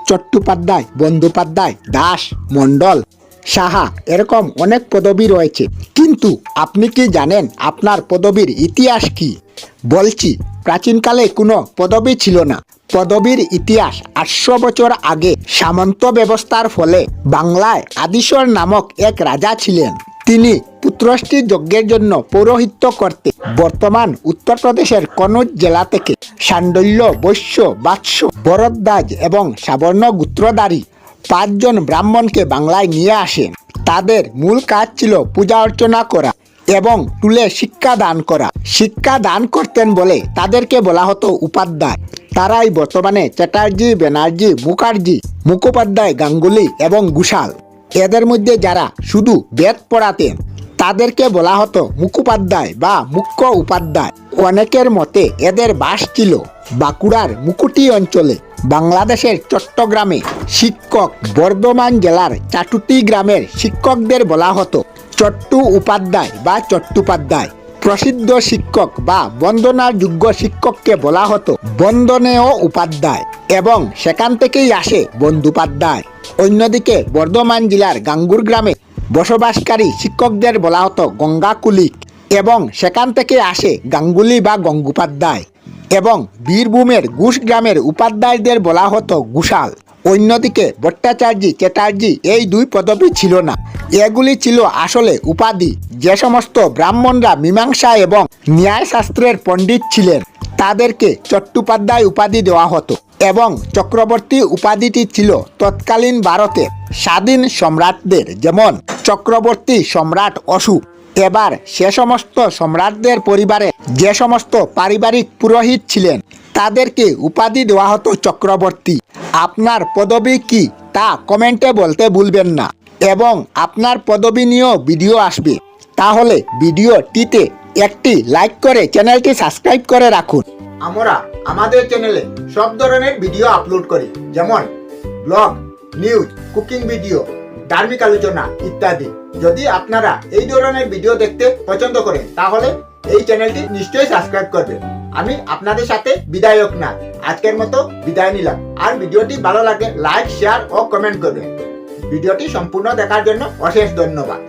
চট্টোপাধ্যায়, বন্দ্যোপাধ্যায়, দাস, মণ্ডল, সাহা এরকম অনেক পদবি রয়েছে। কিন্তু আপনি কি জানেন আপনার পদবীর ইতিহাস কি? বলছি, প্রাচীনকালে কোনো পদবি ছিল না। পদবীর ইতিহাস 800 বছর আগে সামন্ত ব্যবস্থার ফলে বাংলায় আদিশর নামক এক রাজা ছিলেন। তিনি পুত্রষ্টি যজ্ঞের জন্য পৌরোহিত্য করতে বর্তমান উত্তরপ্রদেশের কনৌজ জেলা থেকে শাণ্ডল্য, বৈশ্য, বাৎস, ভরদ্বাজ এবং সাবর্ণ গোত্রধারী 5 জন ব্রাহ্মণকে বাংলায় নিয়ে আসেন। তাদের মূল কাজ ছিল পূজা অর্চনা করা এবং তুলে শিক্ষা দান করা। শিক্ষা দান করতেন বলে তাদেরকে বলা হতো উপাধ্যায়। তারাই বর্তমানে চ্যাটার্জি, ব্যানার্জি, মুখার্জি, মুখোপাধ্যায়, গাঙ্গুলি এবং ঘোষাল। এদের মধ্যে যারা শুধু বেদ পড়াতেন তাদেরকে বলা হতো মুখোপাধ্যায় বা মুখ্য উপাধ্যায়। অনেকের মতে এদের বাস ছিল বাঁকুড়ার মুকুটি অঞ্চলে, বাংলাদেশের চট্টগ্রামে শিক্ষক, বর্ধমান জেলার চাটুটি গ্রামের শিক্ষকদের বলা হতো চট্টু উপাধ্যায় বা চট্টোপাধ্যায়। প্রসিদ্ধ শিক্ষক বা বন্দনার যোগ্য শিক্ষককে বলা হতো বন্দনেয় উপাধ্যায় এবং সেখান থেকেই আসে বন্দ্যোপাধ্যায়। অন্যদিকে বর্ধমান জেলার গাঙ্গুর গ্রামে বসবাসকারী শিক্ষকদের বলা হতো গঙ্গাকুলিক এবং সেখান থেকে আসে গাঙ্গুলি বা গঙ্গোপাধ্যায়। এবং বীরভূমের ঘোষ গ্রামের উপাধ্যায়দের বলা হতো ঘোষাল। অন্যদিকে ভট্টাচার্য, চ্যাটার্জি এই 2 পদবি ছিল না। এগুলি ছিল আসলে উপাধি। যে সমস্ত ব্রাহ্মণরা মীমাংসা এবং ন্যায়শাস্ত্রের পণ্ডিত ছিলেন তাদেরকে চট্টোপাধ্যায় উপাধি দেওয়া হতো এবং চক্রবর্তী উপাধিটি ছিল তৎকালীন ভারতের স্বাধীন সম্রাটদের, যেমন চক্রবর্তী সম্রাট অশোক। এবার সে সমস্ত সম্রাটদের পরিবারে যে সমস্ত পারিবারিক পুরোহিত ছিলেন তাদেরকে উপাধি দেওয়া হতো চক্রবর্তী। আপনার পদবি কি তা কমেন্টে বলতে ভুলবেন না এবং আপনার পদবি নিয়েও ভিডিও আসবে। তাহলে ভিডিওটিতে একটি লাইক করে চ্যানেলটি সাবস্ক্রাইব করে রাখুন। আমরা আমাদের চ্যানেলে সব ধরনের ভিডিও আপলোড করি, যেমন ব্লগ, নিউজ, কুকিং ভিডিও, ধার্মিক আলোচনা ইত্যাদি। যদি আপনারা এই ধরনের ভিডিও দেখতে পছন্দ করেন তাহলে এই চ্যানেলটি নিশ্চয়ই সাবস্ক্রাইব করবেন। আমি আপনাদের সাথে বিদায়ক না, আজকের মতো বিদায় নিলাম। আর ভিডিওটি ভালো লাগে লাইক, শেয়ার ও কমেন্ট করবেন। ভিডিওটি সম্পূর্ণ দেখার জন্য অশেষ ধন্যবাদ।